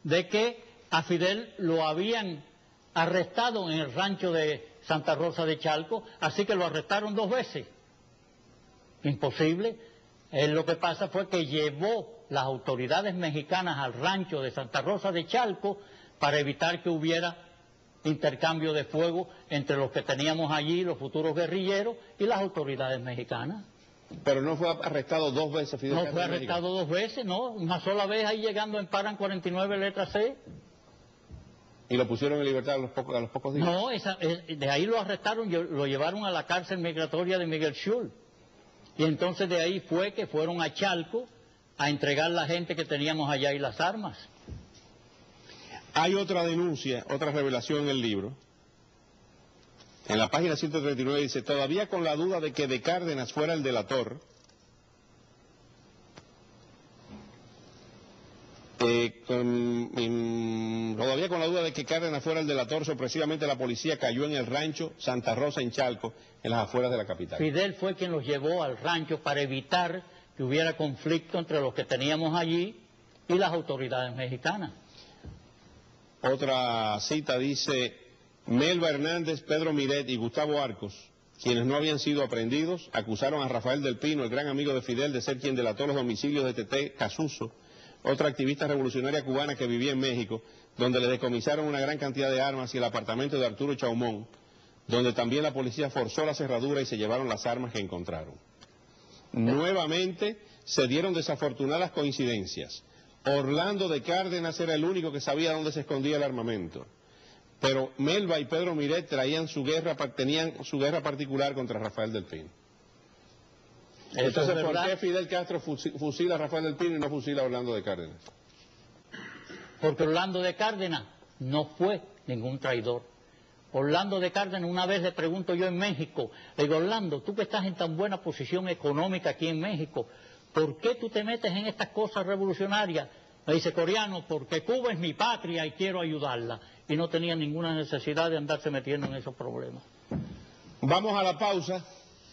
de que a Fidel lo habían arrestado en el rancho de Santa Rosa de Chalco, así que lo arrestaron 2 veces. Imposible. Él lo que pasa fue que llevó las autoridades mexicanas al rancho de Santa Rosa de Chalco para evitar que hubiera intercambio de fuego entre los que teníamos allí, los futuros guerrilleros, y las autoridades mexicanas. Pero no fue arrestado 2 veces Fidel Castro. No fue arrestado 2 veces, no, una sola vez ahí llegando en Paran 49 letra C. ¿Y lo pusieron en libertad a los pocos días? No, de ahí lo arrestaron, lo llevaron a la cárcel migratoria de Miguel Schul. Y entonces de ahí fue que fueron a Chalco a entregar la gente que teníamos allá y las armas. Hay otra denuncia, otra revelación en el libro. En la página 139 dice, todavía con la duda de que de Cárdenas fuera el delator, todavía con la duda de que Cárdenas fuera el delator, sorpresivamente la policía cayó en el rancho Santa Rosa en Chalco, en las afueras de la capital. Fidel fue quien los llevó al rancho para evitar que hubiera conflicto entre los que teníamos allí y las autoridades mexicanas. Otra cita dice, Melba Hernández, Pedro Miret y Gustavo Arcos, quienes no habían sido aprehendidos, acusaron a Rafael del Pino, el gran amigo de Fidel, de ser quien delató los domicilios de Teté Casuso, otra activista revolucionaria cubana que vivía en México, donde le decomisaron una gran cantidad de armas, y el apartamento de Arturo Chaumón, donde también la policía forzó la cerradura y se llevaron las armas que encontraron. Nuevamente se dieron desafortunadas coincidencias. Orlando de Cárdenas era el único que sabía dónde se escondía el armamento, pero Melba y Pedro Miret tenían su guerra particular contra Rafael del Pino. Entonces, ¿por qué Fidel Castro fusila a Rafael del Pino y no fusila a Orlando de Cárdenas? Porque Orlando de Cárdenas no fue ningún traidor. Orlando de Cárdenas, una vez le pregunto yo en México, le digo, Orlando, tú que estás en tan buena posición económica aquí en México, ¿por qué tú te metes en estas cosas revolucionarias? Me dice, Coriano, porque Cuba es mi patria y quiero ayudarla. Y no tenía ninguna necesidad de andarse metiendo en esos problemas. Vamos a la pausa.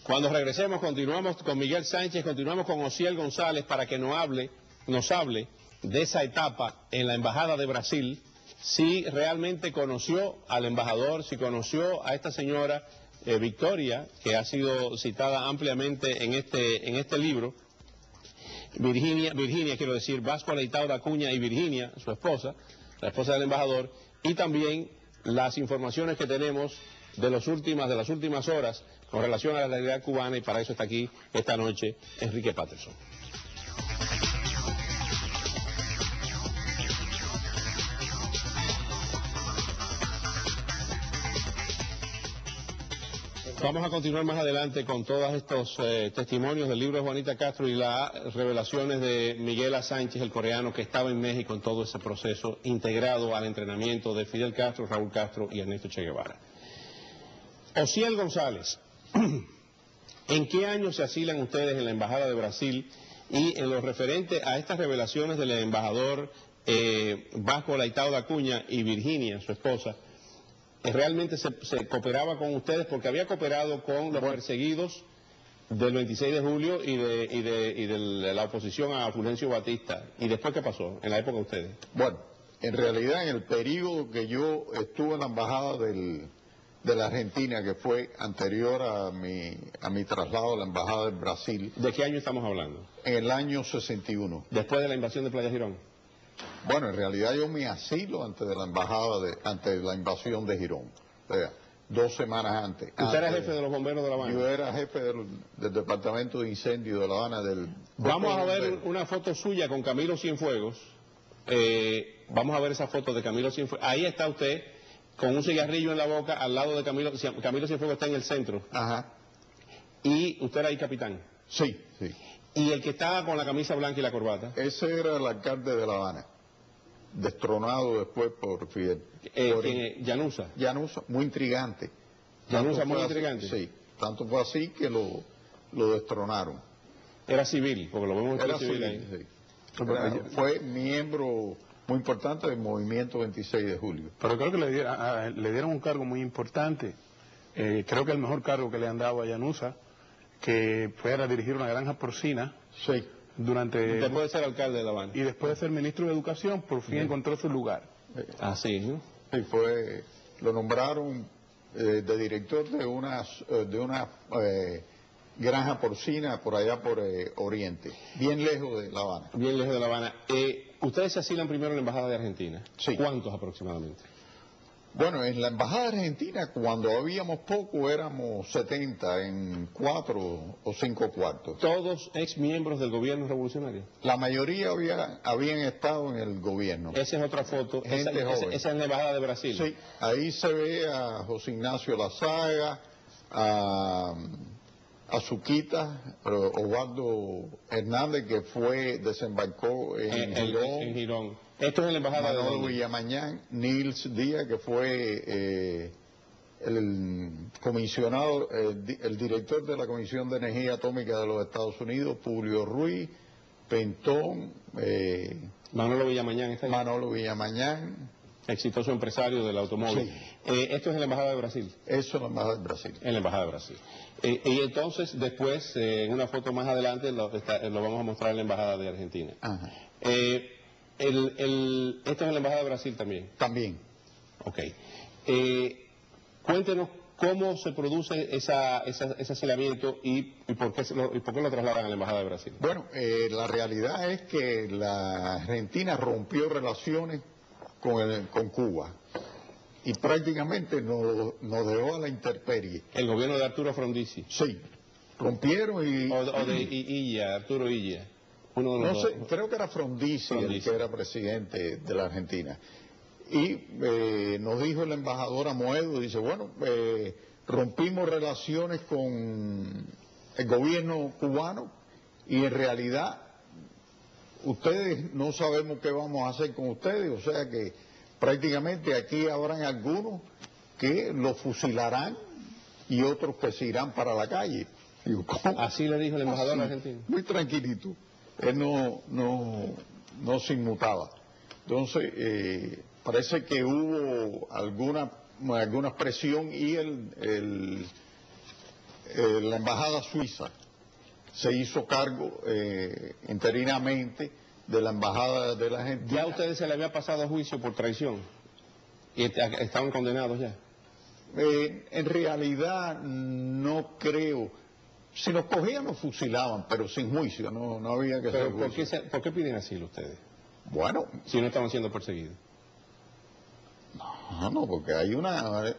Cuando regresemos continuamos con Miguel Sánchez, continuamos con Osiel González para que nos hable de esa etapa en la Embajada de Brasil, si realmente conoció al embajador, si conoció a esta señora Victoria, que ha sido citada ampliamente en este libro, Virginia quiero decir, Vasco Aleitao da Cunha y Virginia, su esposa, la esposa del embajador, y también las informaciones que tenemos de las últimas horas con relación a la realidad cubana, y para eso está aquí esta noche Enrique Patterson. Vamos a continuar más adelante con todos estos testimonios del libro de Juanita Castro y las revelaciones de Miguel A. Sánchez, el coreano, que estaba en México en todo ese proceso, integrado al entrenamiento de Fidel Castro, Raúl Castro y Ernesto Che Guevara. Osiel González, ¿en qué año se asilan ustedes en la Embajada de Brasil? Y en lo referente a estas revelaciones del embajador Vasco Aleitao da Cunha y Virginia, su esposa, ¿realmente se cooperaba con ustedes? Porque había cooperado con los perseguidos del 26 de julio y de la oposición a Fulgencio Batista. ¿Y después qué pasó en la época de ustedes? Bueno, en realidad en el periodo que yo estuve en la embajada de la Argentina, que fue anterior a mi traslado a la embajada del Brasil. ¿De qué año estamos hablando? En el año 61. ¿Después de la invasión de Playa Girón? Bueno, en realidad yo me asilo antes de la invasión de Girón. O sea, 2 semanas antes. ¿Usted era jefe de los bomberos de La Habana? Yo era jefe del departamento de incendio de La Habana. Vamos a ver una foto suya con Camilo Cienfuegos. Vamos a ver esa foto de Camilo Cienfuegos. Ahí está usted con un cigarrillo en la boca al lado de Camilo Cienfuegos, está en el centro. Ajá. ¿Y usted era ahí capitán? Sí, sí. ¿Y el que estaba con la camisa blanca y la corbata? Ese era el alcalde de La Habana, destronado después por Fidel. Llanusa. Llanusa, muy intrigante. Llanusa, muy intrigante. Sí, tanto fue así que lo destronaron. Era civil, porque lo vemos era civil ahí. Sí. Fue miembro muy importante del movimiento 26 de julio. Pero creo que le dieron un cargo muy importante. Creo que el mejor cargo que le han dado a Llanusa, que fuera a dirigir una granja porcina. Sí. Después de ser alcalde de La Habana. Y después de ser ministro de Educación, por fin encontró su lugar. Así, ¿no? Y lo nombraron de director de una granja porcina por allá por Oriente, bien lejos de La Habana. Bien lejos de La Habana. ¿Ustedes se asilan primero en la Embajada de Argentina? Sí. ¿Cuántos aproximadamente? Bueno, en la Embajada Argentina, cuando habíamos poco, éramos 70 en 4 o 5 cuartos. ¿Todos ex miembros del gobierno revolucionario? La mayoría habían estado en el gobierno. Esa es otra foto. Gente joven. Esa es la Embajada de Brasil. Sí, ahí se ve a José Ignacio Lazaga, a Suquita, Osvaldo Hernández, que desembarcó en Girón. Esto es en la Embajada Manolo de Villamañán, Nils Díaz, que fue el comisionado, el director de la Comisión de Energía Atómica de los Estados Unidos, Publio Ruiz, Pentón, Manolo Villamañán está ahí. Manolo Villamañán. Exitoso empresario del automóvil. Sí. Esto es en la Embajada de Brasil. Eso es la Embajada de Brasil. En la Embajada de Brasil. Y entonces, después, en una foto más adelante, lo vamos a mostrar en la Embajada de Argentina. Ajá. Esto es en la Embajada de Brasil también. También. Ok. Cuéntenos cómo se produce ese asilamiento y por qué lo trasladan a la Embajada de Brasil. Bueno, la realidad es que la Argentina rompió relaciones con Cuba y prácticamente nos dejó a la intemperie. El gobierno de Arturo Frondizi. Sí, rompieron y... O de Illa, Arturo Illa. Uno de los No dos. sé, creo que era Frondizi el que era presidente de la Argentina. Y nos dijo el embajador Amoedo, dice, bueno, rompimos relaciones con el gobierno cubano y en realidad ustedes no sabemos qué vamos a hacer con ustedes, o sea que prácticamente aquí habrán algunos que los fusilarán y otros que se irán para la calle. Digo, ¿cómo? Así le dijo el embajador Así, argentino. muy tranquilito. Él no se inmutaba. Entonces, parece que hubo alguna presión y la embajada suiza se hizo cargo interinamente de la embajada de la Argentina. ¿Ya a ustedes se le había pasado a juicio por traición? ¿Y estaban condenados ya? En realidad no creo. Si nos cogían nos fusilaban, pero sin juicio, no había que hacer juicio. ¿Por qué piden asilo ustedes? Bueno, Si no estaban siendo perseguidos. no, porque hay una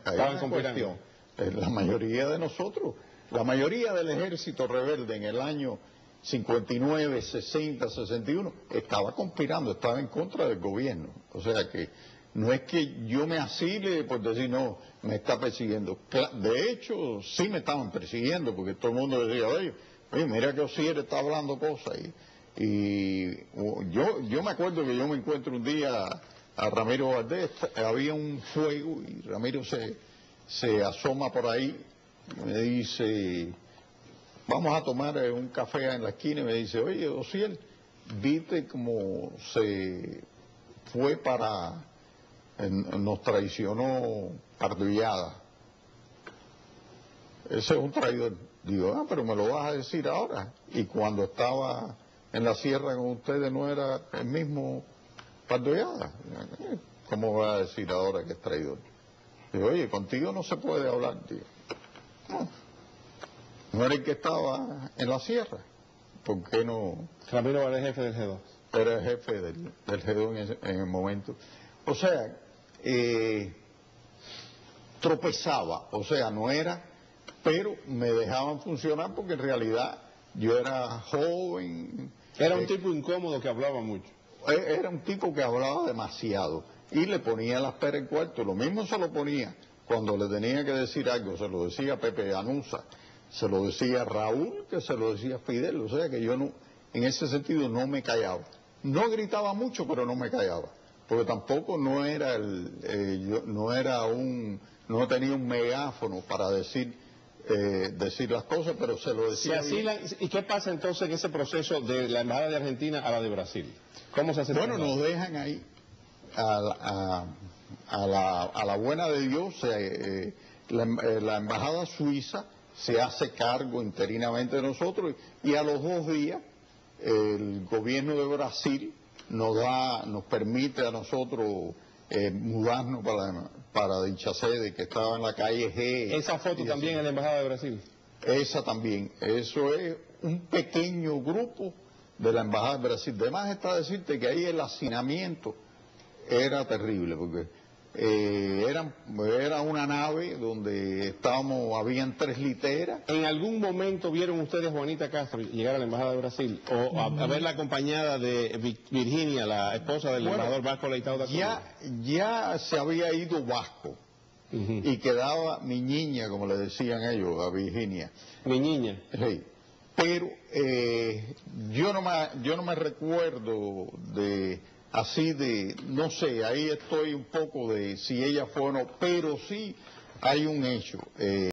cuestión. La mayoría de nosotros, la mayoría del ejército rebelde en el año 59, 60, 61, estaba conspirando, estaba en contra del gobierno. O sea que no es que yo me asile por decir, no, me está persiguiendo. De hecho, sí me estaban persiguiendo, porque todo el mundo decía, oye, mira que Osier está hablando cosas. Y yo me acuerdo que yo me encuentro un día a Ramiro Valdés, había un fuego y Ramiro se asoma por ahí y me dice, vamos a tomar un café en la esquina, y me dice, oye, Osiel, viste cómo se fue nos traicionó Pardullada. Ese es un traidor. Digo, pero me lo vas a decir ahora. Y cuando estaba en la sierra con ustedes no era el mismo Pardullada. ¿Cómo voy a decir ahora que es traidor? Digo, oye, contigo no se puede hablar, tío. No era el que estaba en la sierra. ¿Por qué no? Ramiro era el jefe del G2. Era el jefe del G2 en el momento. O sea, tropezaba, o sea, no era, pero me dejaban funcionar porque en realidad yo era joven. Era un tipo incómodo que hablaba mucho. Era un tipo que hablaba demasiado y le ponía las peras en cuarto. Lo mismo se lo ponía cuando le tenía que decir algo, se lo decía Pepe Anusa, se lo decía Raúl, que se lo decía Fidel. O sea que yo no, en ese sentido no me callaba. No gritaba mucho, pero no me callaba. Porque tampoco no tenía un megáfono para decir las cosas, pero se lo decía bien. ¿Y qué pasa entonces en ese proceso de la Embajada de Argentina a la de Brasil? ¿Cómo se hace? Bueno, nos dejan ahí a la buena de Dios. La Embajada Suiza se hace cargo interinamente de nosotros y a los 2 días el gobierno de Brasil nos permite a nosotros mudarnos para dicha sede que estaba en la calle G. ¿Esa foto también en la Embajada de Brasil? Esa también. Eso es un pequeño grupo de la Embajada de Brasil. Además está decirte que ahí el hacinamiento era terrible, porque era una nave donde habían 3 literas. ¿En algún momento vieron ustedes a Juanita Castro llegar a la Embajada de Brasil? ¿O a verla acompañada de Virginia, la esposa del embajador Vasco Leitao da Cunha? Ya se había ido Vasco. Y quedaba mi niña, como le decían ellos, a Virginia. Mi niña. Sí. Pero yo no me recuerdo no sé, ahí estoy un poco de si ella fue o no, pero sí hay un hecho.